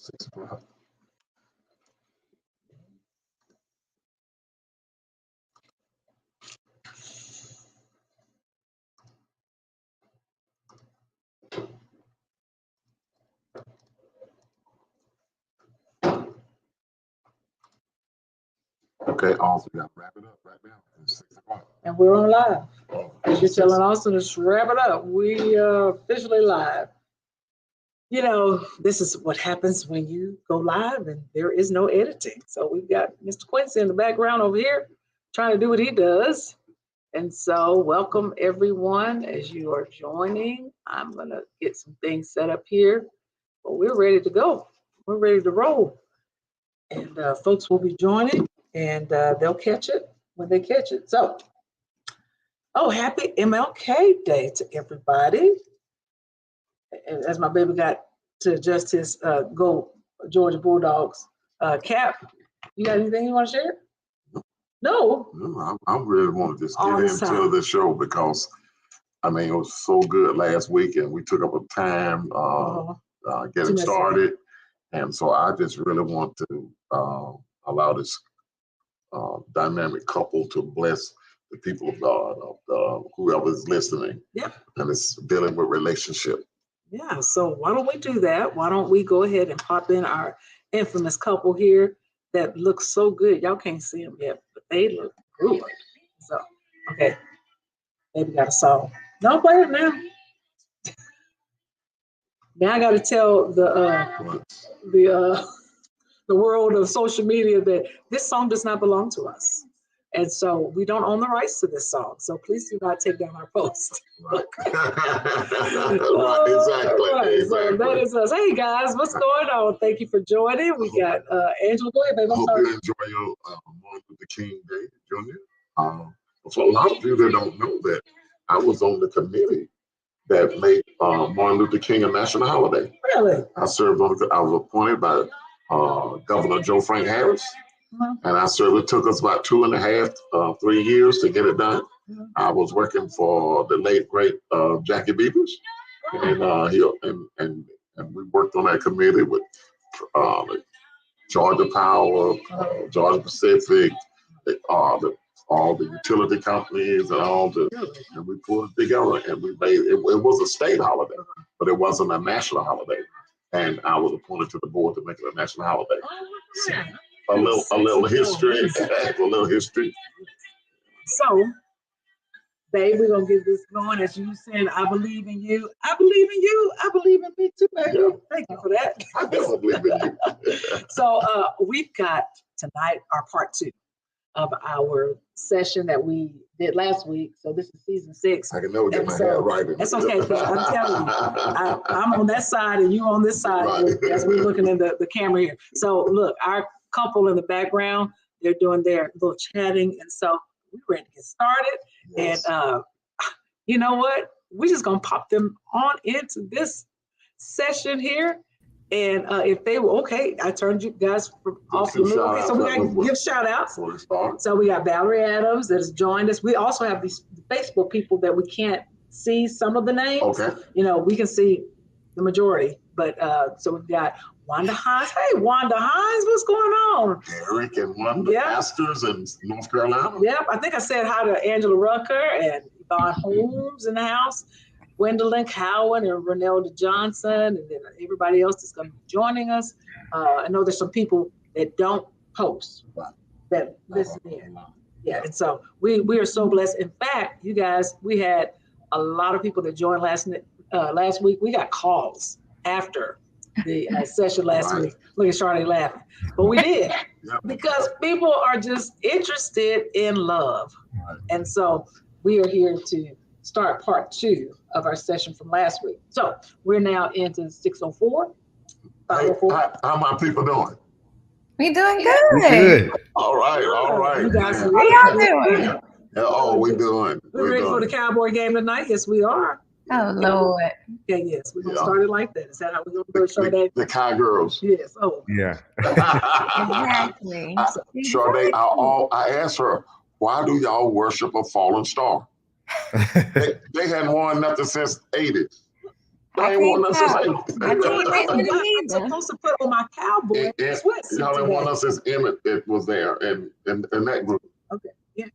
6 o'clock. Okay, also we got to wrap it up right now. It's 6 o'clock. And we're on live. Oh, As you're telling Austin, let's wrap it up. We are officially live. You know, this is what happens when you go live and there is no editing. So we've got Mr. Quincy in the background over here trying to do what he does. And so welcome everyone as you are joining. I'm gonna get some things set up here, but we're ready to go. We're ready to roll. And folks will be joining and they'll catch it when they catch it. So, oh, happy MLK Day to everybody. As my baby got to adjust his Go Georgia Bulldogs cap, you got anything you want to share? No. No, I really want to just get into the show because, I mean, it was so good last week and we took up a time getting started. And so I just really want to allow this dynamic couple to bless the people of God, whoever is listening. Yep. And it's dealing with relationship. Yeah, so why don't we do that? Why don't we go ahead and pop in our infamous couple here that looks so good. Y'all can't see them yet, but they look good. So, okay, baby got a song. Don't play it now. Now I got to tell the world of social media that this song does not belong to us. And so we don't own the rights to this song. So please do not take down our post. Right. Exactly. Right. So that is us. Hey guys, what's going on? Thank you for joining. We got Angela. Go ahead, baby. I hope you enjoy your Martin Luther King Day, Jr. So a lot of you that don't know that I was on the committee that made Martin Luther King a national holiday. Really? I served on. I was appointed by Governor Joe Frank Harris. And I served. It took us about 2.5, 3 years to get it done. I was working for the late great Jackie Beavers, and we worked on that committee with Georgia Power, Georgia Pacific, all the utility companies, and we pulled it together, and we made it. It was a state holiday, but it wasn't a national holiday. And I was appointed to the board to make it a national holiday. So, a little history. A little history. So, babe, we're gonna get this going. As you said, I believe in you. I believe in you. I believe in me too, baby. Yeah. Thank you for that. I definitely believe in you. So we've got tonight our part 2 of our session that we did last week. So this is season 6. I can never get my head right. That's okay. I'm telling you, I'm on that side and you on this side as we're looking in the camera here. So look, our couple in the background, they're doing their little chatting, and so we're ready to get started. Yes. And you know what? We're just gonna pop them on into this session here. And if they were okay, I turned you guys off the movie. So we got to give shout outs. So we got Valerie Adams that has joined us. We also have these Facebook people that we can't see some of the names. Okay. You know, we can see the majority, but so we've got Wanda Hines. Hey, Wanda Hines, what's going on? Eric and Wanda, pastors in North Carolina. Yep, I think I said hi to Angela Rucker and Yvonne Holmes in the house. Gwendolyn Cowan and Renelda Johnson, and then everybody else that's going to be joining us. I know there's some people that don't post that listen in. Yeah, and so we are so blessed. In fact, you guys, we had a lot of people that joined last week. We got calls after the session last week. Look at Shardae laughing. But we did because people are just interested in love. And so we are here to start part 2 of our session from last week. So we're now into 604. Hey, how my people doing? We doing good. All right. You guys, how y'all doing? We're doing. We're ready for the Cowboy game tonight. Yes, we are. Oh Lord. Okay, yes, we're gonna start it like that. Is that how we're gonna do it, Shardae? The Cow Girls. Yes. Oh. Yeah. Exactly. Shardae, I asked her, why do y'all worship a fallen star? they hadn't won nothing since '80s. I ain't want us to say. I can't make it I'm either. supposed to put on my cowboy sweatsuit Y'all didn't want today. us as Emmett. It was there, and that group. Okay,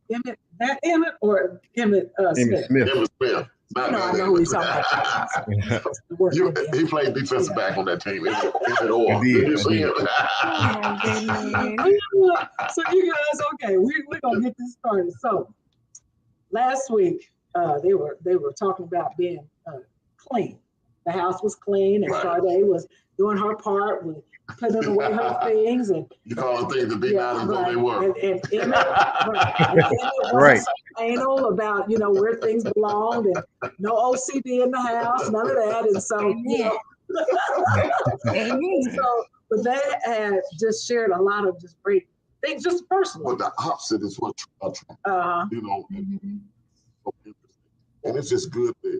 Emmett, that Emmett or Emmett Smith? Smith. Emmett Smith. Not No, I that know who Emmett. he's talking about. The work with him. He played defensive back on that team. Emmett Orr. Indeed, Did you see indeed. it? Oh my goodness. So you guys, okay, we're gonna get this started. So last week, they were talking about being clean. The house was clean, and Right. Shardae was doing her part with putting away her things, and You call them things to be not as though they were. And Emmett, and Emmett was Right. anal about where things belonged, and no OCD in the house, none of that, and so Amen. so, but they had just shared a lot of just great things, just personally. But the opposite is what Mhm. so interesting. And it's just good to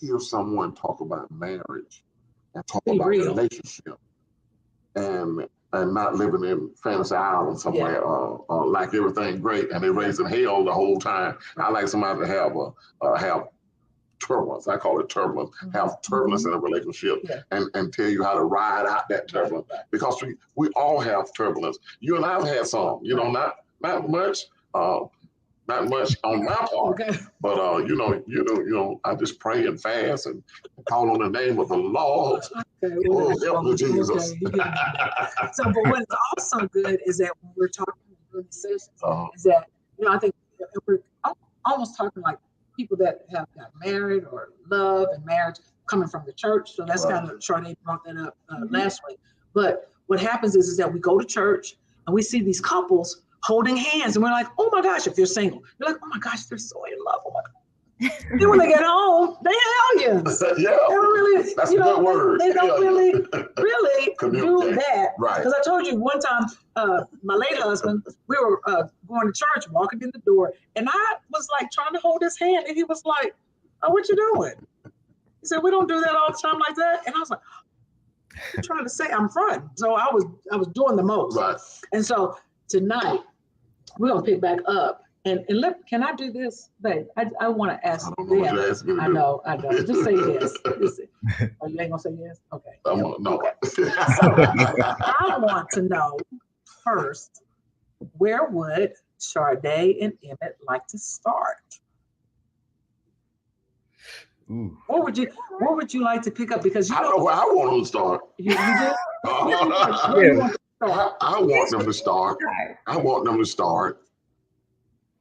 hear someone talk about marriage and talk Be about real. relationship and not living in fantasy island somewhere like everything great and they're raising hell the whole time. I like somebody to have turbulence. I call it turbulence. Have turbulence in a relationship and tell you how to ride out that turbulence. Because we all have turbulence. You and I have had some, not much. Not much on my part, but I just pray and fast and call on the name of the Lord. Okay, Oh, help me, Jesus. So, but what's also good is that when we're talking in these sessions, is that I think we're almost talking like people that have got married or love and marriage coming from the church. So that's kind of Shardae brought that up last week. But what happens is that we go to church and we see these couples holding hands, and we're like, oh my gosh, if you're single, you're like, oh my gosh, they're so in love. Then when they get home, they hellions. They don't really, that's a good word. They don't really do that. Right. Because I told you one time, my late husband, we were going to church, walking in the door, and I was like trying to hold his hand, and he was like, oh, what you doing? He said, we don't do that all the time like that. And I was like, I'm trying to say I'm fronting. So I was doing the most. Right. And so tonight, we're gonna pick back up and can I do this, babe? I want to ask I don't know what you're asking me to do. I know. Just say yes. Oh, you ain't gonna say yes? Okay. No. Okay. So I want to know first, where would Shardae and Emmett like to start? Ooh. Where would you like to pick up? Because I know where I want them to start. You do? I want them to start. I want them to start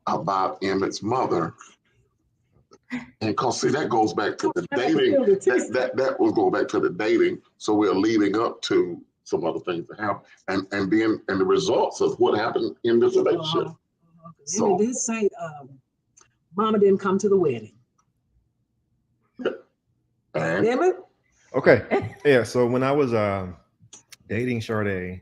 about Emmett's mother. And cause see, that goes back to the dating. That will go back to the dating. So we're leading up to some other things that happen and the results of what happened in this relationship. So they did say Mama didn't come to the wedding. And Emmett? Okay. Yeah. So when I was dating Shardae,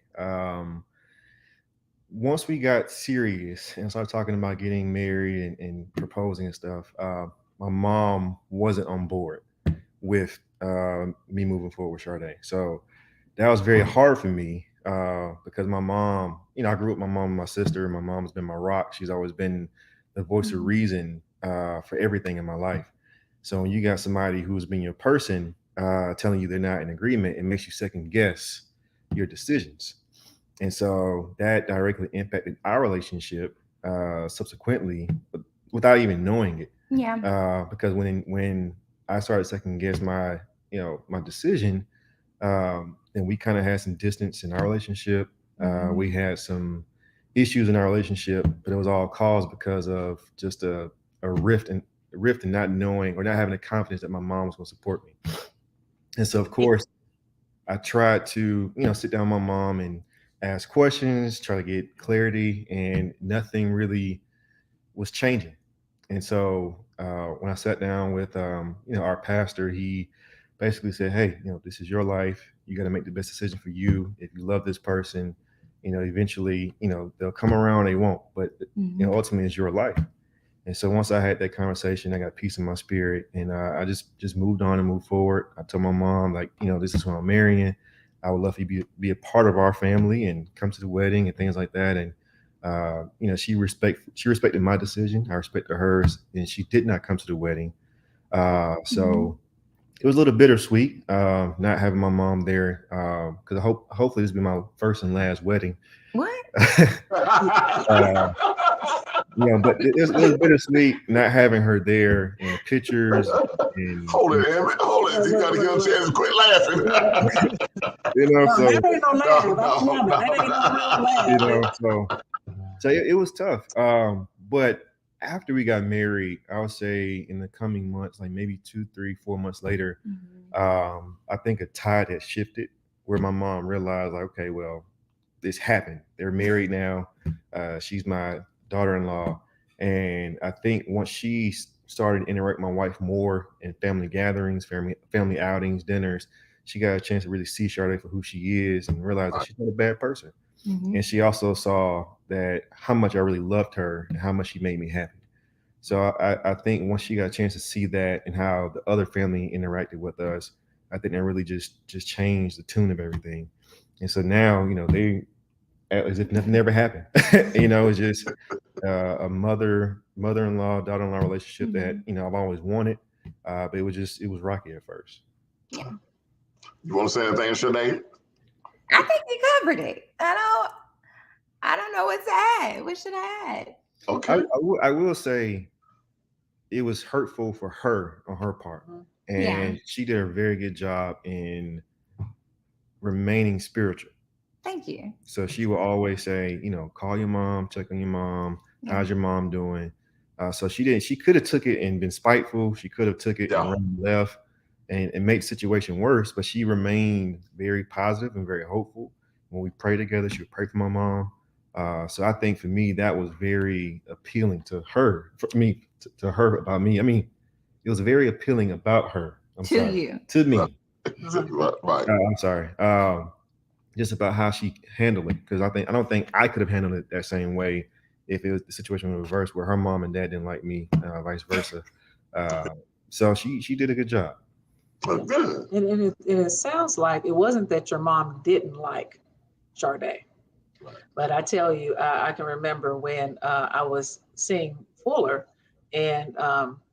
once we got serious and started talking about getting married and proposing and stuff, my mom wasn't on board with me moving forward with Shardae. So that was very hard for me because my mom, I grew up with my mom and my sister. My mom's been my rock. She's always been the voice of reason for everything in my life. So when you got somebody who's been your person telling you they're not in agreement, it makes you second guess your decisions. And so that directly impacted our relationship subsequently without even knowing it. Yeah. Because when I started second guess my decision, then we kind of had some distance in our relationship. We had some issues in our relationship, but it was all caused because of just a rift and not knowing or not having the confidence that my mom was going to support me. And so, of course, I tried to, sit down with my mom and ask questions, try to get clarity, and nothing really was changing. And so when I sat down with, our pastor, he basically said, hey, this is your life. You got to make the best decision for you. If you love this person, eventually, they'll come around, they won't, but ultimately it's your life. And so once I had that conversation, I got peace in my spirit, and I just moved on and moved forward. I told my mom, this is who I'm marrying. I would love for you to be a part of our family and come to the wedding and things like that. And she respected my decision. I respected hers, and she did not come to the wedding. So it was a little bittersweet, not having my mom there, because hopefully this will be my first and last wedding. What? But it was bittersweet not having her there in the pictures. And hold it, Emmett. Hold it. You got to give a chance to quit laughing. so that ain't no laugh. That ain't no real laugh. So it was tough. But after we got married, I would say in the coming months, like maybe 2, 3, 4 months later, I think a tide had shifted where my mom realized, like, okay, well, this happened. They're married now. She's my daughter-in-law. And I think once she started to interact with my wife more in family gatherings, family outings, dinners, she got a chance to really see Shardae for who she is and realize that she's not a bad person. And she also saw that how much I really loved her and how much she made me happy. So I think once she got a chance to see that and how the other family interacted with us, I think that really just changed the tune of everything. And so now, they as if nothing ever happened. It's just a mother-in-law, daughter-in-law relationship that, I've always wanted. But it was rocky at first. Yeah. You want to say anything, Shardae? I think you covered it. I don't know what to add. What should I add? Okay. I will say it was hurtful for her on her part. And she did a very good job in remaining spiritual. Thank you. So she will always say, call your mom, check on your mom. How's your mom doing? So she could have took it and been spiteful. She could have took it and run left and made the situation worse, but she remained very positive and very hopeful. When we pray together, she would pray for my mom. So I think for me, that was very appealing to her, for me, to her about me. I mean, it was very appealing about her. To me. Right. I'm sorry. Just about how she handled it, because I don't think I could have handled it that same way if it was the situation was reversed, where her mom and dad didn't like me, vice versa. So she did a good job. Good. And it sounds like it wasn't that your mom didn't like Shardae, but I tell you, I can remember when I was seeing Fuller, and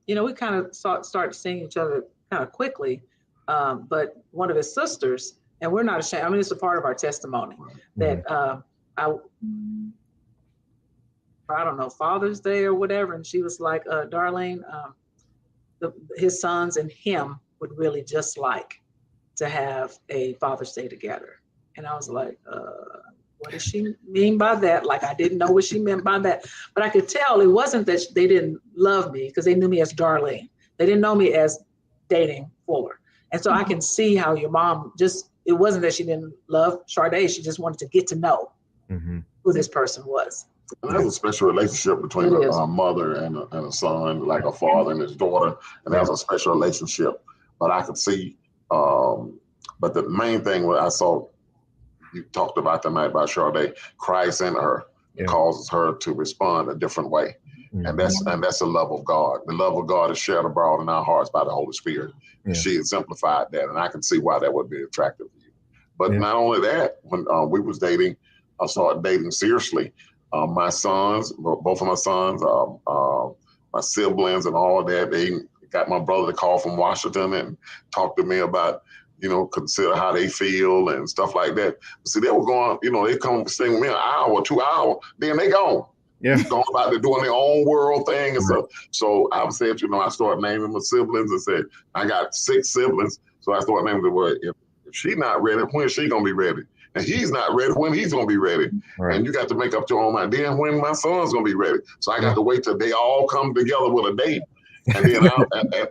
we kind of started seeing each other kind of quickly, but one of his sisters. And we're not ashamed. I mean, it's a part of our testimony that I don't know, Father's Day or whatever. And she was like, Darlene, his sons and him would really just like to have a Father's Day together. And I was like, what does she mean by that? Like, I didn't know what she meant by that. But I could tell it wasn't that they didn't love me, because they knew me as Darlene. They didn't know me as dating Fuller. And so I can see how your mom it wasn't that she didn't love Shardae. She just wanted to get to know who this person was. And there's a special relationship between a mother and a son, like a father and his daughter. And that's a special relationship. But I could see, but the main thing I saw, you talked about tonight about Shardae, Christ in her causes her to respond a different way. And that's the love of God. The love of God is shared abroad in our hearts by the Holy Spirit. She exemplified that, and I can see why that would be attractive to you. But not only that, when we was dating, I started dating seriously. My sons, both of my sons, my siblings and all of that, they got my brother to call from Washington and talk to me about, consider how they feel and stuff like that. See, they were going, they come stay with me an hour, 2 hours, then they gone. Yeah. Going about to doing their own world thing and stuff. So I said, I started naming my siblings and said, I got 6 siblings. So I started naming the word. If she's not ready, when is she going to be ready? And he's not ready, when he's going to be ready. Right. And you got to make up your own mind. Then when my son's going to be ready. So I got to wait till they all come together with a date. And then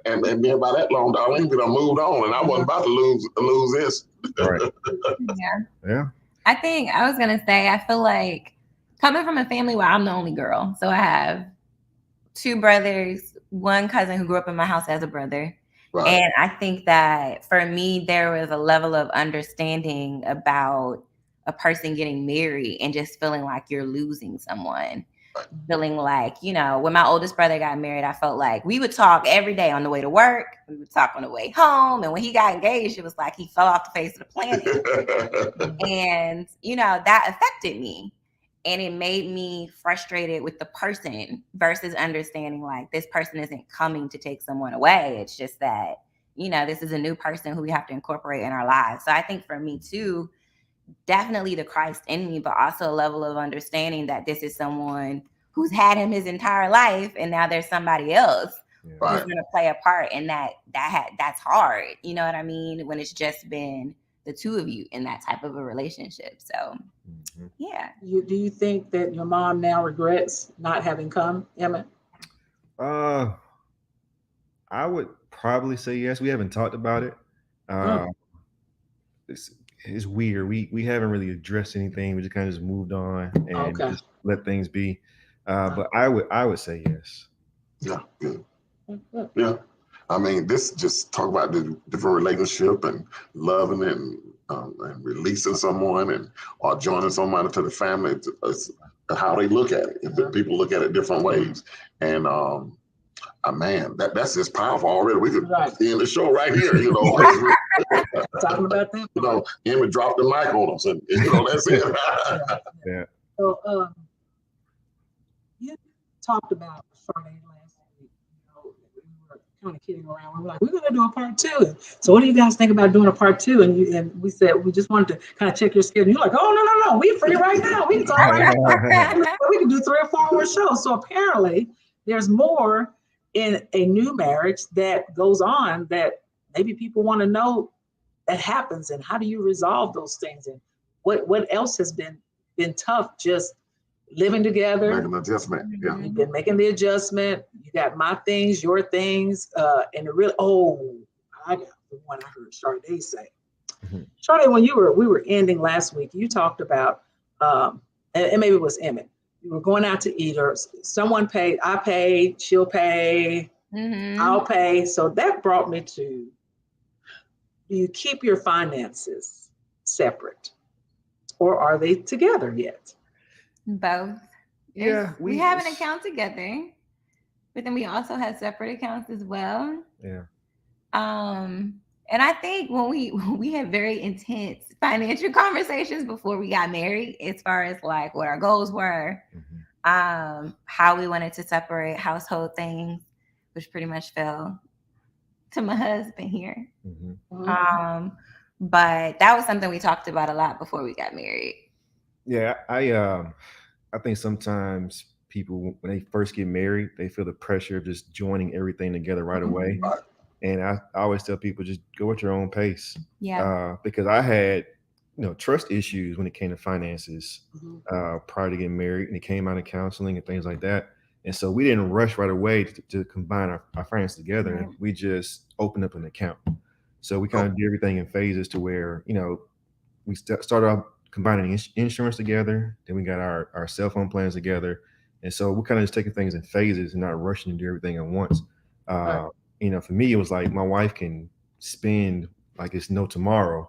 and then by that long, Darlene done moved on, and I wasn't about to lose this. Right. Yeah. I think I was gonna say, I feel like coming from a family where I'm the only girl, so I have 2 brothers, 1 cousin who grew up in my house as a brother. Right. And I think that for me, there was a level of understanding about a person getting married and just feeling like you're losing someone. Feeling like, when my oldest brother got married, I felt like we would talk every day on the way to work. We would talk on the way home. And when he got engaged, it was like he fell off the face of the planet. And, that affected me. And it made me frustrated with the person versus understanding like this person isn't coming to take someone away. It's just that, this is a new person who we have to incorporate in our lives. So I think for me too, definitely the Christ in me, but also a level of understanding that this is someone who's had him his entire life, and now there's somebody else who's going to play a part in that's hard. You know what I mean? When it's just been the two of you in that type of a relationship. So yeah. Do you think that your mom now regrets not having come, Emmett? I would probably say yes. We haven't talked about it. It's weird. We haven't really addressed anything. We just kind of just moved on and just let things be. But I would say yes. Yeah, good. Yeah. I mean, this just talk about the different relationship and loving and releasing someone or joining someone into the family. It's how they look at it. People look at it different ways. And man, that's just powerful already. We could end the show right here, Talking about that. Emmett dropped the mic on us, and that's it. Yeah. So you talked about Shardae last week. We were kind of kidding around. We were like, we're going to do a part 2. So what do you guys think about doing a part 2? And we said we just wanted to kind of check your schedule. You're like, oh no, we're free right now. We can talk right now. We can do 3 or 4 more shows. So apparently there's more in a new marriage that goes on that maybe people want to know that happens, and how do you resolve those things, and what else has been tough just living together. Making an adjustment. Yeah. You've been making the adjustment. You got my things, your things, and the real. I got the one I heard Shardae say. Shardae, when we were ending last week, you talked about, and maybe it was Emmett. You were going out to eat, or someone paid. I paid. She'll pay. I'll pay. So that brought me to: do you keep your finances separate, or are they together yet? Both. Yeah, we have an account together, but then we also have separate accounts as well. Yeah. And I think when we had very intense financial conversations before we got married, as far as like what our goals were, how we wanted to separate household things, which pretty much fell to my husband here. But that was something we talked about a lot before we got married. Yeah, I think sometimes people, when they first get married, they feel the pressure of just joining everything together right away. And I always tell people, just go at your own pace. Yeah. Because I had, trust issues when it came to finances prior to getting married, and it came out of counseling and things like that. And so we didn't rush right away to combine our finances together. Right. We just opened up an account. So we kind of did everything in phases to where, we started off combining insurance together. Then we got our cell phone plans together. And so we're kind of just taking things in phases and not rushing to do everything at once. For me, it was like my wife can spend like it's no tomorrow.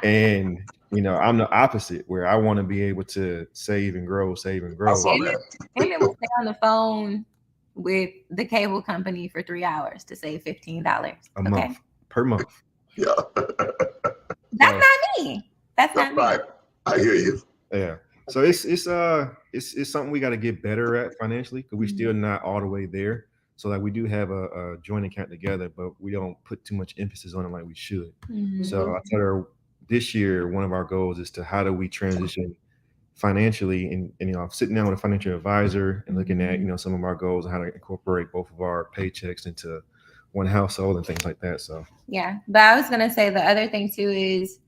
And, I'm the opposite, where I want to be able to save and grow. I saw that. And then we'll stay on the phone with the cable company for 3 hours to save $15 a month, per month. Yeah. That's not me. That's not right. me. I hear you. Yeah. So it's something we got to get better at financially, because we're still not all the way there. So like we do have a joint account together, but we don't put too much emphasis on it like we should. So I told her this year, one of our goals is to how do we transition financially, and sitting down with a financial advisor and looking at some of our goals and how to incorporate both of our paychecks into one household and things like that. So yeah, but I was gonna say the other thing too is,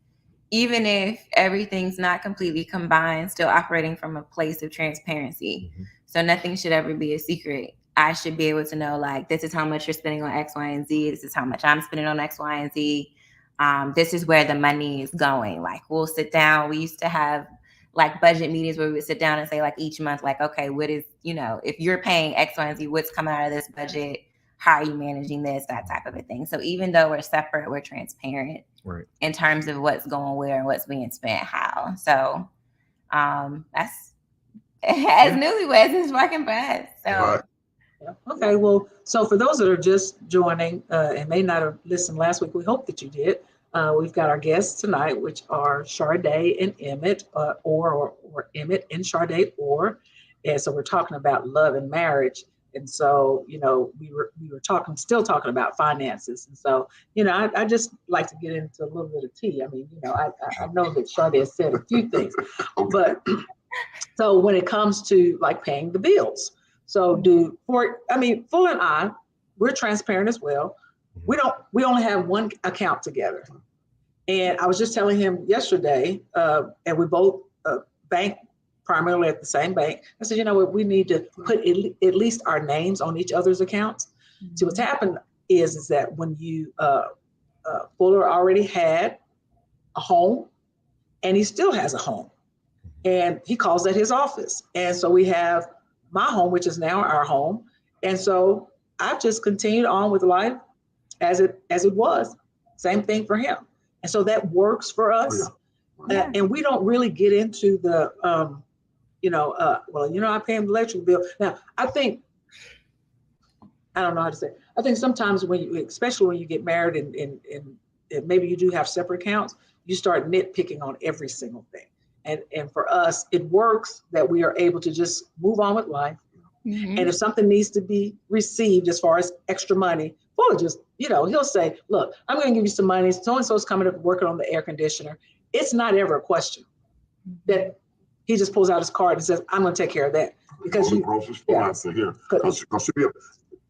even if everything's not completely combined, still operating from a place of transparency. So nothing should ever be a secret. I should be able to know, like, this is how much you're spending on X, Y, and Z. This is how much I'm spending on X, Y, and Z. This is where the money is going. Like, we'll sit down. We used to have like budget meetings where we would sit down and say, like, each month, like, okay, what is, if you're paying X, Y, and Z, what's coming out of this budget? How are you managing this? That type of a thing. So even though we're separate, we're transparent in terms of what's going where and what's being spent how. So that's as newlyweds, it's working for us. So. Okay, well, so for those that are just joining and may not have listened last week, we hope that you did. We've got our guests tonight, which are Shardae and Emmett, or Emmett and Shardae, and so we're talking about love and marriage. And so, we were still talking about finances. And so, I just like to get into a little bit of tea. I mean, I know that Shardae said a few things, but so when it comes to like paying the bills, so Full and I, we're transparent as well. We only have one account together. And I was just telling him yesterday, and we both bank primarily at the same bank. I said, we need to put at least our names on each other's accounts. So what's happened is that when you, Fuller already had a home and he still has a home and he calls that his office. And so we have my home, which is now our home. And so I've just continued on with life as it was. Same thing for him. And so that works for us. Yeah. And we don't really get into the, I pay him the electric bill. Now, I don't know how to say it. I think sometimes especially when you get married and maybe you do have separate accounts, you start nitpicking on every single thing. And for us, it works that we are able to just move on with life. Mm-hmm. And if something needs to be received as far as extra money, Fuller just, he'll say, look, I'm going to give you some money. So-and-so's coming up working on the air conditioner. It's not ever a question that he just pulls out his card and says, I'm going to take care of that. Because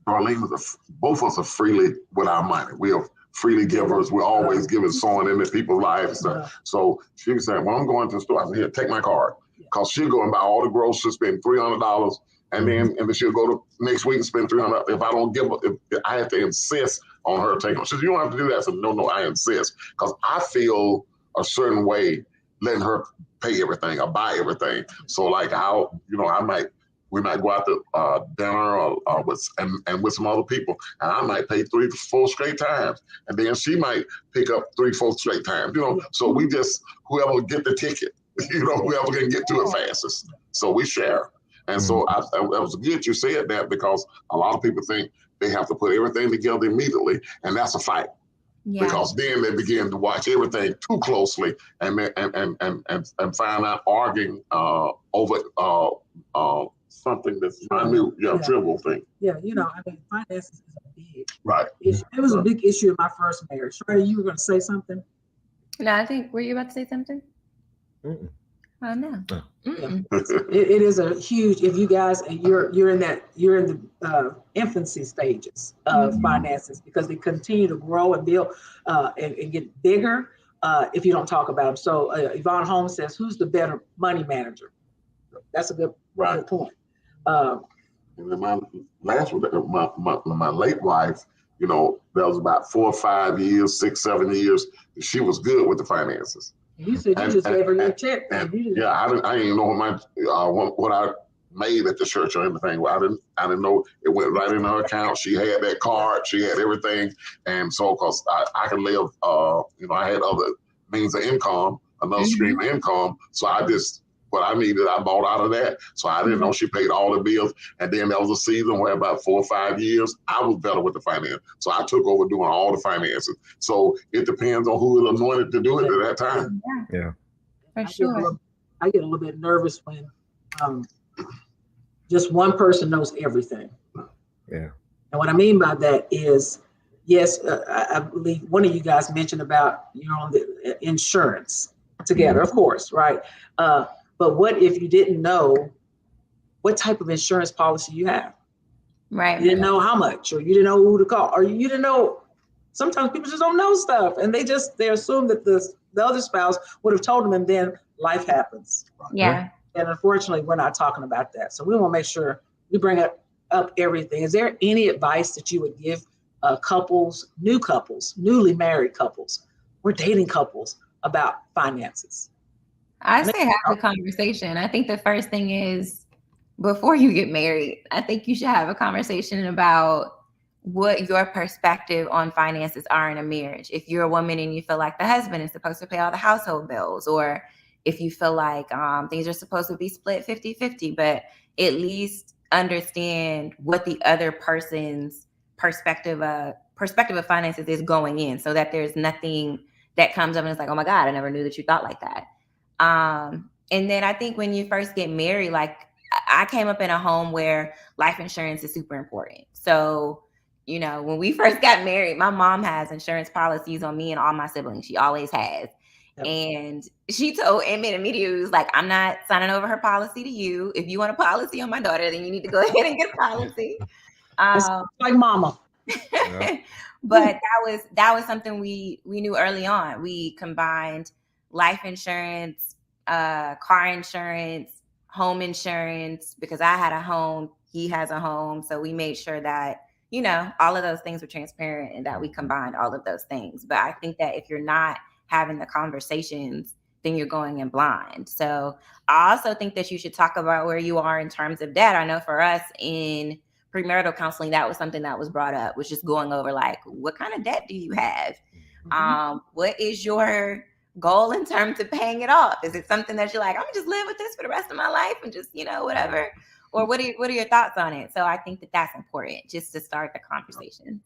Darlene, both of us are freely with our money. We are freely givers. We're always giving, sowing into people's lives. So she can say, when I'm going to the store, I say, here, take my card. Because she'll go and buy all the groceries, spend $300. And then she'll go to next week and spend $300. If I don't give, if I have to insist on her taking it. She says, you don't have to do that. I said, no, I insist. Because I feel a certain way letting her pay everything or buy everything. So like we might go out to dinner with some other people, and I might pay 3-4 straight times, and then she might pick up 3-4 straight times. So we just whoever get the ticket, whoever can get to it fastest. So we share, and so it was good you said that because a lot of people think they have to put everything together immediately, and that's a fight. Yeah. Because then they begin to watch everything too closely and find out arguing over something that's trivial thing. Yeah, finances is a big issue. It was a big issue in my first marriage. Shardae, you were going to say something? No, I think, were you about to say something? Mm-mm. Oh, no. It is a huge, if you guys, you're in the infancy stages of finances because they continue to grow and build and get bigger if you don't talk about them. So Yvonne Holmes says, who's the better money manager? That's a good point. And then my last one, my late wife, that was about 4 or 5 years, 6, 7 years. She was good with the finances. You said you just gave her your check. I didn't even know what I made at the church or anything. I didn't know it went right in her account. She had that card. She had everything. And so, because I can live, I had other means of income, another stream of income. So what I needed, I bought out of that. So I didn't know she paid all the bills. And then there was a season where about 4 or 5 years, I was better with the finance. So I took over doing all the finances. So it depends on who is anointed to do it at that time. Yeah. For sure. I get a little bit nervous when just one person knows everything. Yeah. And what I mean by that is, yes, I believe one of you guys mentioned about on the insurance together, of course, right? But what if you didn't know what type of insurance policy you have? Right. You didn't know how much, or you didn't know who to call, or you didn't know. Sometimes people just don't know stuff, and they assume that the other spouse would have told them, and then life happens. Yeah. And unfortunately, we're not talking about that. So we want to make sure we bring up everything. Is there any advice that you would give newly married couples, or dating couples about finances? I say have a conversation. I think the first thing is, before you get married, I think you should have a conversation about what your perspective on finances are in a marriage. If you're a woman and you feel like the husband is supposed to pay all the household bills, or if you feel like things are supposed to be split 50-50, but at least understand what the other person's perspective of finances is going in, so that there's nothing that comes up and it's like, oh my God, I never knew that you thought like that. And then I think when you first get married, like I came up in a home where life insurance is super important. So, you know, when we first got married, my mom has insurance policies on me and all my siblings. She always has. Yep. And she told Emmett immediately, was like, I'm not signing over her policy to you. If you want a policy on my daughter, then you need to go ahead and get a policy. Like mama. But that was something we knew early on. We combined life insurance, car insurance, home insurance, because I had a home, he has a home. So we made sure that, you know, all of those things were transparent and that we combined all of those things. But I think that if you're not having the conversations, then you're going in blind. So I also think that you should talk about where you are in terms of debt. I know for us in premarital counseling, that was something that was brought up, was just going over like, what kind of debt do you have? What is your goal in terms of paying it off? Is it something that you're like, I'm gonna just live with this for the rest of my life and just, you know, whatever? Or what are your thoughts on it? So I think that that's important, just to start the conversation.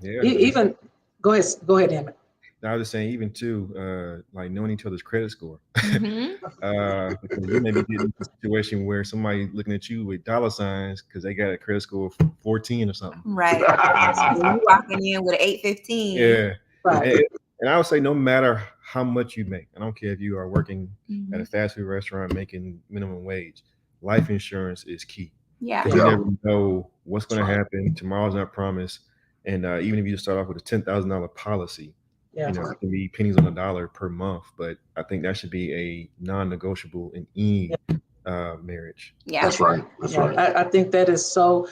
Even go ahead, Emmett. I was just saying, even too, like knowing each other's credit score. Because you may be getting into a situation where somebody looking at you with dollar signs because they got a credit score of 14 or something. Right. You walking in with an 815. Yeah. Right. And I would say, no matter how much you make, I don't care if you are working at a fast food restaurant making minimum wage, life insurance is key. Yeah. You never know what's going to happen. Tomorrow's not promised. And even if you just start off with a $10,000 policy, you know, it can be pennies on the dollar per month, but I think that should be a non-negotiable in any marriage. Yeah, that's right. That's right. I think that is so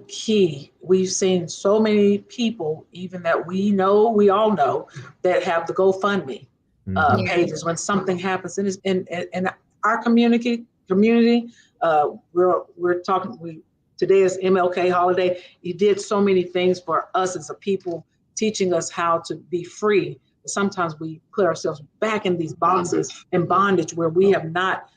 key. We've seen so many people, even that we all know, that have the GoFundMe pages when something happens in our community. We're talking. Today is MLK holiday. He did so many things for us as a people, teaching us how to be free. Sometimes we put ourselves back in these boxes and bondage where we have not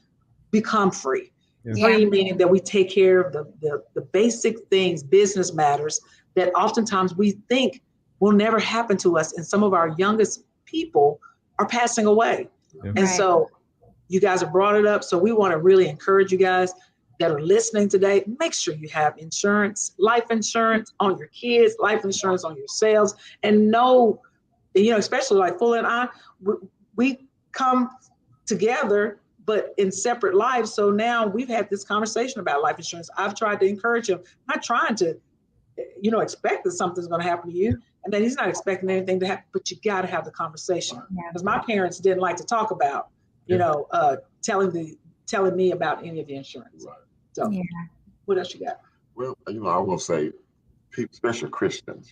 become free. Free meaning that we take care of the basic things, business matters that oftentimes we think will never happen to us. And some of our youngest people are passing away. And so you guys have brought it up. So we want to really encourage you guys that are listening today. Make sure you have insurance, life insurance on your kids, life insurance on yourselves, and know, you know, especially like Fuller and I, we come together, but in separate lives. So now we've had this conversation about life insurance. I've tried to encourage him, not trying to, you know, expect that something's going to happen to you, and then he's not expecting anything to happen, but you got to have the conversation. Because my parents didn't like to talk about, you know, telling me about any of the insurance. Right. So what else you got? Well, you know, I will say, people, especially Christians,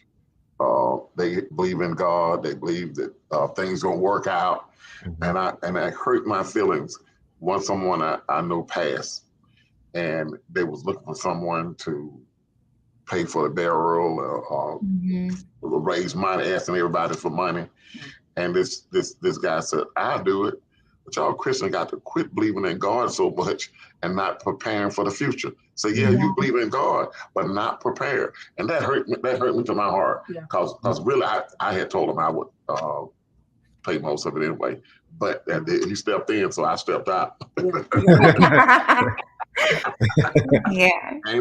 they believe in God. They believe that things gonna work out, and I hurt my feelings when someone I know passed, and they was looking for someone to pay for the burial or raise money, asking everybody for money, and this guy said, "I'll do it." But y'all Christians got to quit believing in God so much and not preparing for the future. So you believe in God, but not prepared. And that hurt me. That hurt me to my heart. Because really, I had told him I would pay most of it anyway. But he stepped in, so I stepped out. I ain't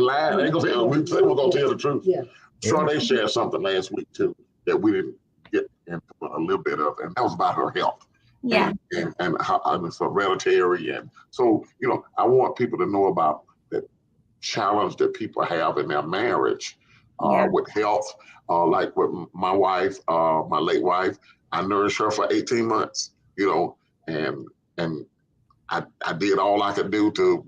lying. I ain't gonna tell. We said we're gonna tell the truth. Shardae shared something last week too that we didn't get into a little bit of, and that was about her health. And how it's hereditary. And so, you know, I want people to know about the challenge that people have in their marriage with health. Like with my wife, my late wife, I nourished her for 18 months, you know, and I did all I could do to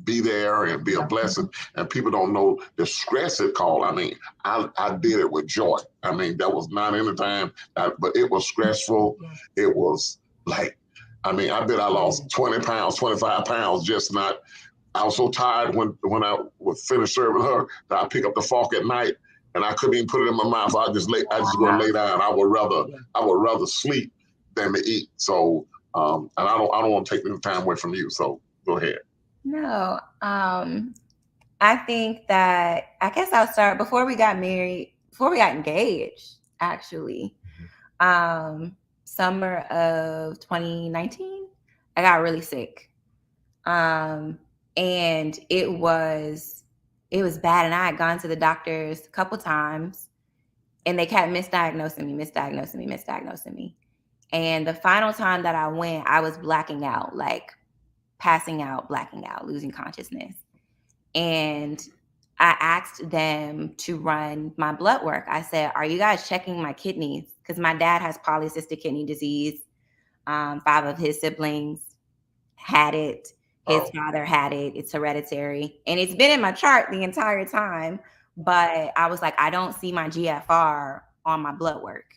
be there and be a blessing. And people don't know the stress it caused. I mean, I did it with joy. I mean, that was not any time, but it was stressful. It was like, I mean, I bet I lost 20 pounds, 25 pounds, just not. I was so tired when I would finish serving her that I pick up the fork at night and I couldn't even put it in my mouth. I just go and lay down. I would rather sleep than to eat. So, and I don't want to take any time away from you. So go ahead. No, I think that, I guess I'll start before we got engaged, actually. Summer of 2019, I got really sick. And it was bad. And I had gone to the doctors a couple times and they kept misdiagnosing me. And the final time that I went, I was blacking out, like passing out, blacking out, losing consciousness. And I asked them to run my blood work. I said, are you guys checking my kidneys? Because my dad has polycystic kidney disease. 5 of his siblings had it. His father had it. It's hereditary. And it's been in my chart the entire time. But I was like, I don't see my GFR on my blood work.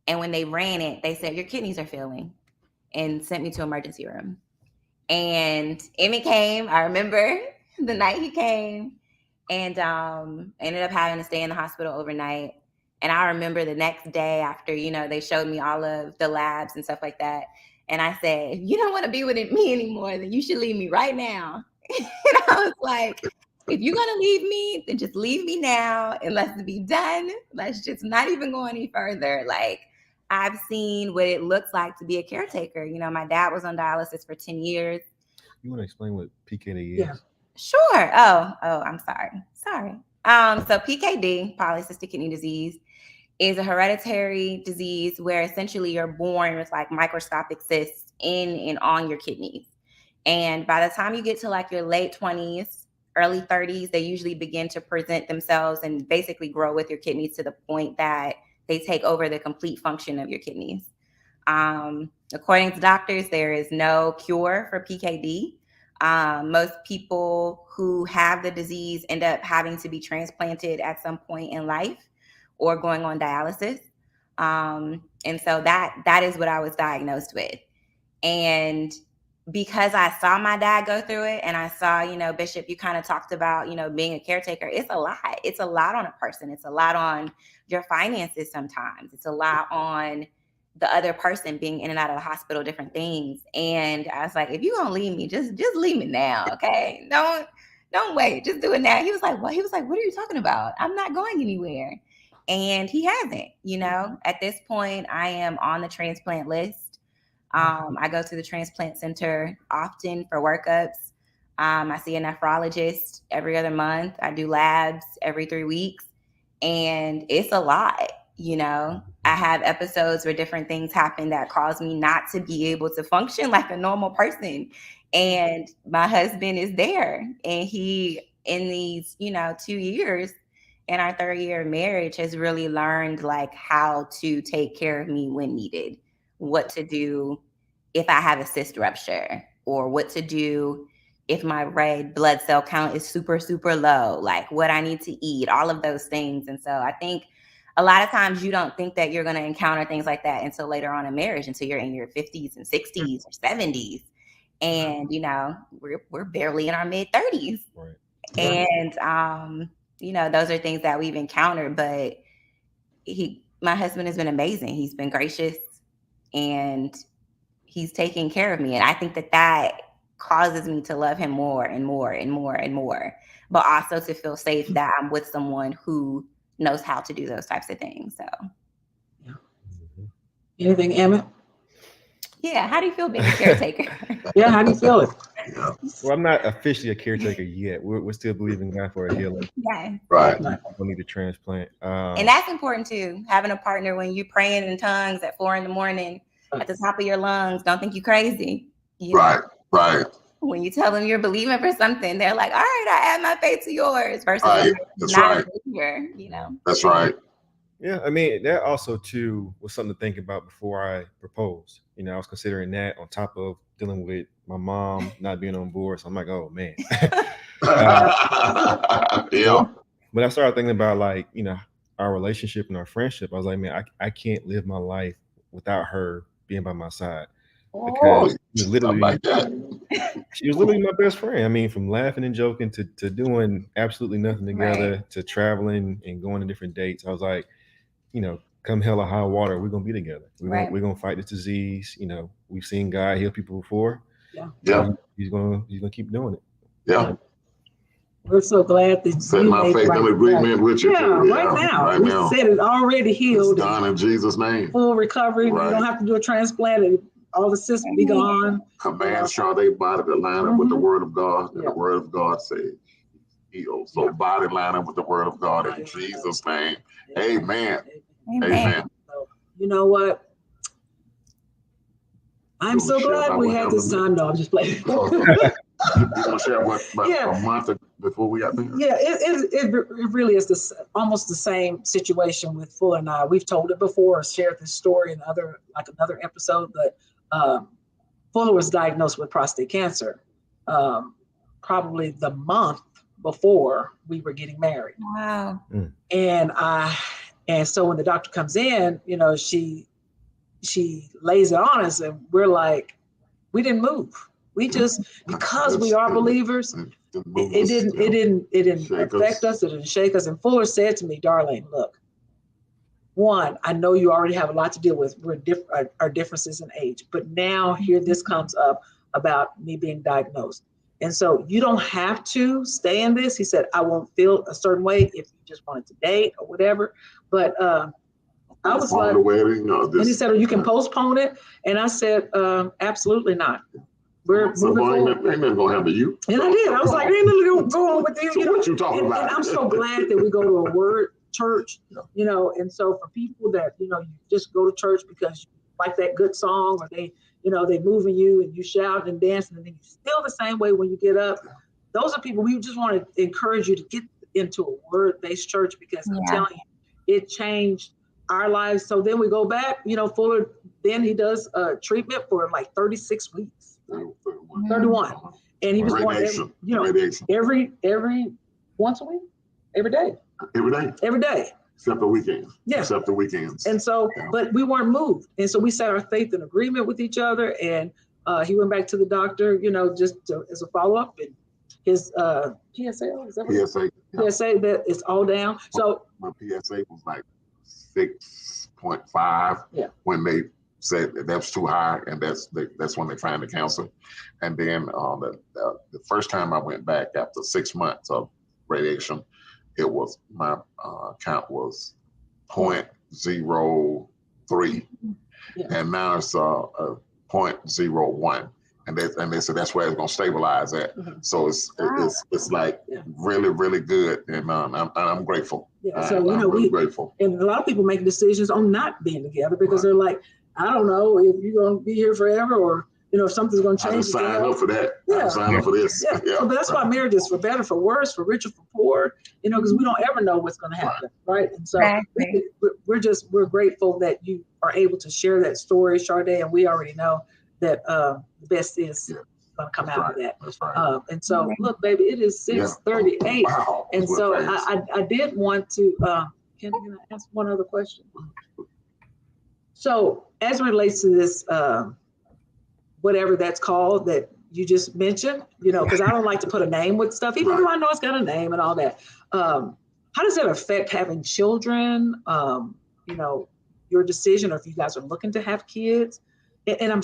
And when they ran it, they said, your kidneys are failing, and sent me to emergency room. And Emmett came. I remember the night he came, and ended up having to stay in the hospital overnight. And I remember the next day after, they showed me all of the labs and stuff like that. And I said, if you don't want to be with me anymore, then you should leave me right now. And I was like, if you're going to leave me, then just leave me now and let's be done. Let's just not even go any further. Like, I've seen what it looks like to be a caretaker. My dad was on dialysis for 10 years. You want to explain what PKD is? Yeah. Sure. Oh, I'm sorry. So PKD, polycystic kidney disease, is a hereditary disease where essentially you're born with like microscopic cysts in and on your kidneys. And by the time you get to like your late 20s, early 30s, they usually begin to present themselves and basically grow with your kidneys to the point that they take over the complete function of your kidneys. According to doctors, there is no cure for PKD. Most people who have the disease end up having to be transplanted at some point in life or going on dialysis. And so that is what I was diagnosed with. And because I saw my dad go through it, and I saw, Bishop, you kind of talked about, being a caretaker. It's a lot. It's a lot on a person. It's a lot on your finances sometimes. It's a lot on the other person being in and out of the hospital, different things. And I was like, if you're going to leave me, just leave me now, okay? Don't wait. Just do it now. He was like, what? He was like, what are you talking about? I'm not going anywhere. And he hasn't, At this point, I am on the transplant list. I go to the transplant center often for workups. I see a nephrologist every other month. I do labs every 3 weeks. And it's a lot, I have episodes where different things happen that cause me not to be able to function like a normal person. And my husband is there. And he, in these, 2 years, in our 3rd year of marriage, has really learned like how to take care of me when needed, what to do if I have a cyst rupture, or what to do if my red blood cell count is super, super low, like what I need to eat, all of those things. And so I think a lot of times you don't think that you're going to encounter things like that until later on in marriage, until you're in your 50s and 60s or 70s. And, we're barely in our mid 30s. Right. And, those are things that we've encountered, but my husband has been amazing. He's been gracious and he's taking care of me. And I think that causes me to love him more and more and more and more, but also to feel safe that I'm with someone who knows how to do those types of things. So, yeah. Anything, Emmett? Yeah. How do you feel being a caretaker? Yeah. How do you feel it? Yeah. Well, I'm not officially a caretaker yet. We're still believing God for a healing. Yeah. Right. We'll need a transplant. And that's important too. Having a partner when you're praying in tongues at 4 a.m. at the top of your lungs. Don't think you crazy. Right. When you tell them you're believing for something, they're like, all right, I add my faith to yours versus That's right. a believer, That's right. Yeah, I mean, that also too was something to think about before I proposed. I was considering that on top of dealing with my mom not being on board. So I'm like, oh man. Yeah. But I started thinking about like, our relationship and our friendship. I was like, man, I can't live my life without her being by my side. Because she was literally my best friend. I mean, from laughing and joking to doing absolutely nothing together, to traveling and going to different dates. I was like, come hell or high water, we're gonna be together. We're gonna fight this disease. We've seen God heal people before. Yeah. He's gonna keep doing it. Yeah. We're so glad that set my faith in agreement with you. Yeah, right now. We said it already healed. It's done in Jesus' name. Full recovery. You don't have to do a transplant. all the cysts be gone. Command Shardae body to line up with the word of God, and the word of God says healed. So body line up with the word of God in Jesus' name. Amen. Amen. So, you know what? I'm so glad we had this time. No, I'm just playing. You want to share what a month before we got there? Yeah, it really is almost the same situation with Fuller and I. We've told it before or shared this story in another episode, but Fuller was diagnosed with prostate cancer probably the month before we were getting married. Wow. And so when the doctor comes in, you know, she lays it on us, and we're like, we didn't move. We just, because we are believers, it didn't affect us. It didn't shake us. And Fuller said to me, Darlene, look, one, I know you already have a lot to deal with. Our differences in age, but now here this comes up about me being diagnosed. And so you don't have to stay in this. He said, I won't feel a certain way if you just wanted to date or whatever. But I was like, and he said, you can postpone it. And I said, absolutely not. We're moving forward. Ain't nothing gonna happen to you. And I did. I was like, ain't nothing going on with you. So what you talking about? And I'm so glad that we go to a word church, you know. And so for people that, you know, you just go to church because you like that good song, or they, you know, they moving you and you shout and dancing, and then you still the same way when you get up. Those are people we just want to encourage you to get into a word-based church, because I'm telling you, it changed our lives. So then we go back, you know, Fuller, then he does treatment for like 36 weeks. 31. And he was going every once a week, every day. Every day. Except the weekends. Yeah. Except the weekends. And so, but we weren't moved. And so we set our faith in agreement with each other. And he went back to the doctor, you know, as a follow-up. And his PSA, is that what PSA, that it's all down. So my PSA was like 6.5 when they said that's too high, and that's when they find the cancer. And then the first time I went back after 6 months of radiation, it was my count was 0.03, and now it's 0.01. And they said that's where it's gonna stabilize at. So it's like really, really good, and I'm grateful. Yeah, so I'm really grateful. And a lot of people make decisions on not being together because they're like, I don't know if you're gonna be here forever, or you know, if something's gonna change. I sign up for that. I sign up for this. So that's why marriage is for better, for worse, for richer, for poor. You know, because we don't ever know what's gonna happen, right? And so we're grateful that you are able to share that story, Shardae, and we already know that the best is going to come out of that. That's right. And so, look, baby, it is 6:38. Wow. And so I did want to, can I ask one other question? So as it relates to this, whatever that's called that you just mentioned, you know, because I don't like to put a name with stuff, even though I know it's got a name and all that. How does that affect having children? You know, your decision, or if you guys are looking to have kids? And I'm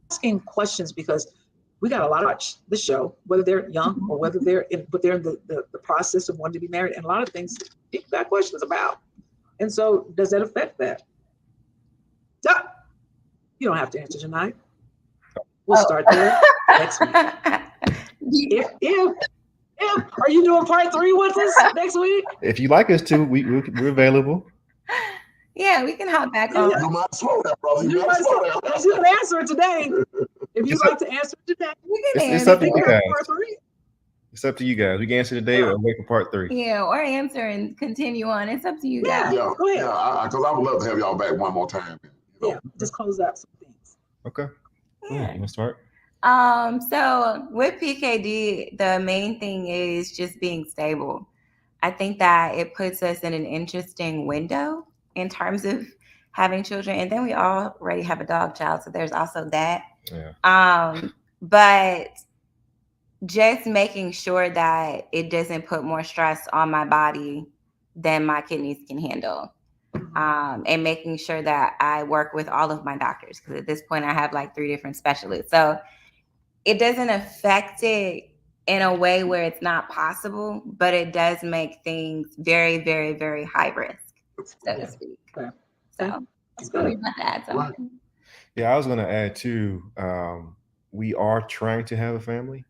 asking questions because we got a lot of watch the show, whether they're young or whether they're in the process of wanting to be married, and a lot of things people got questions about. And so, does that affect that? You don't have to answer tonight. We'll start there next week. If are you doing part 3 with us next week? If you like us to, we're available. Yeah, we can hop back on. You might slow down, brother. You might slow down. You can answer it today. If you'd like to answer it today, it's up to you guys. It's up to you guys. We can answer today or wait for part 3. Yeah, or answer and continue on. It's up to you guys. Yeah, go ahead. Because I would love to have y'all back one more time. Yeah, just close out some things. Okay. Yeah. You want to start? So with PKD, the main thing is just being stable. I think that it puts us in an interesting window in terms of having children. And then we already have a dog child. So there's also that. Yeah. But just making sure that it doesn't put more stress on my body than my kidneys can handle. And making sure that I work with all of my doctors. Because at this point I have like 3 different specialists. So it doesn't affect it in a way where it's not possible, but it does make things very, very, very high risk, so to speak. Okay. So That's good. Yeah, I was going to add too. We are trying to have a family,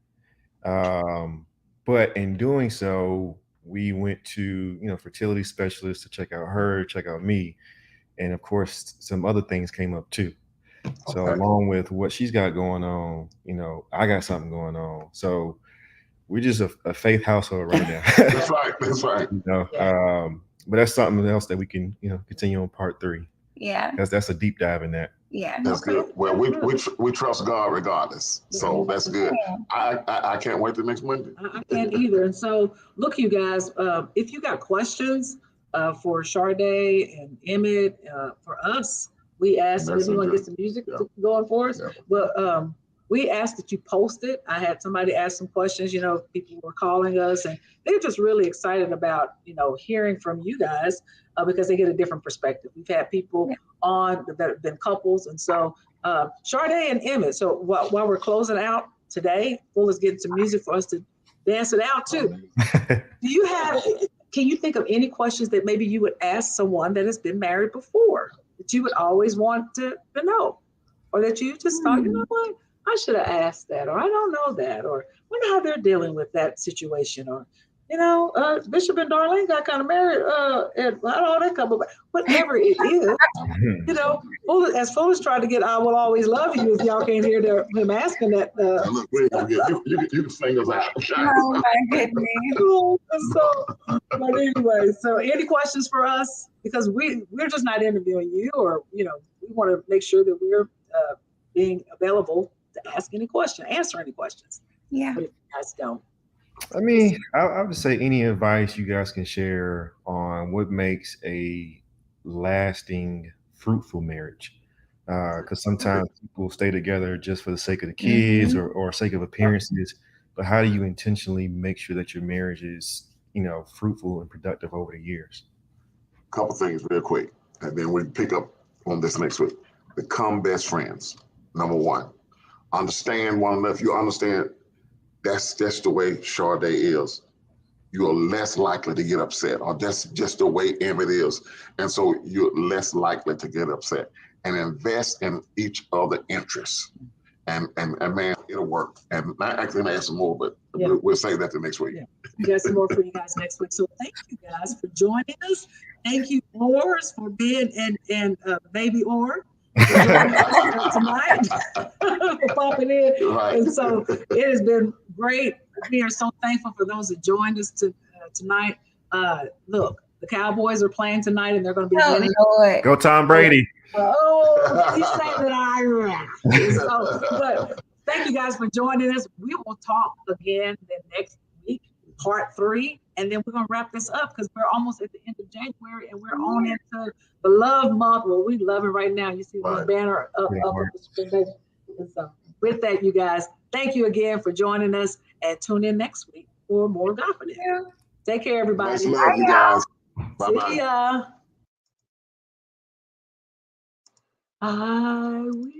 but in doing so, we went to fertility specialists to check out her, check out me, and of course, some other things came up too. So along with what she's got going on, I got something going on. So we're just a faith household right now. That's right. That's right. But that's something else that we can, continue on part 3. Yeah. That's a deep dive in that. Yeah. That's good. Well, we trust God regardless. So that's good. I can't wait till next Monday. I can't either. And so look, you guys, if you got questions for Shardae and Emmett, for us, we asked if anyone gets the music going for us. But we asked that you post it. I had somebody ask some questions, people were calling us and they're just really excited about, hearing from you guys because they get a different perspective. We've had people on that have been couples. And so Shardae and Emmett, so while we're closing out today, Full is getting some music for us to dance it out too. Can you think of any questions that maybe you would ask someone that has been married before that you would always want to know? Or that you just thought, you know what, I should have asked that, or I don't know that, or wonder how they're dealing with that situation, or, Bishop and Darlene got kind of married, and how all that come about, whatever it is, as Full is trying to get I Will Always Love You, if y'all can't hear him asking that. Look, you can sing us out. Oh my goodness. But anyway, so any questions for us? Because we're just not interviewing you, or, we want to make sure that we're being available to ask any question, answer any questions. Yeah. But if you guys don't. I mean, I would say any advice you guys can share on what makes a lasting, fruitful marriage. Because sometimes people stay together just for the sake of the kids or sake of appearances. But how do you intentionally make sure that your marriage is, fruitful and productive over the years? A couple things real quick, and then we pick up on this next week. Become best friends. Number 1, understand one another. If you understand that's the way Shardae is, you are less likely to get upset, or that's just the way Emmett is. And so you're less likely to get upset, and invest in each other's interests. And man, it'll work. And I actually gonna ask some more, but we'll save that the next week. Yeah. We got some more for you guys next week. So thank you guys for joining us. Thank you, Ors, for being and baby Or tonight for popping in. Right. And so it has been great. We are so thankful for those that joined us tonight. Look, the Cowboys are playing tonight, and they're going to be winning. Lord. Go Tom Brady. Oh, you say that but thank you guys for joining us. We will talk again the next week, part 3, and then we're going to wrap this up because we're almost at the end of January and we're on into the love month. Well, we love it right now. You see the banner up on the screen. And so with that, you guys, thank you again for joining us, and tune in next week for more GodFidence. Take care, everybody. Nice love, you guys. Bye-bye. See ya. I will.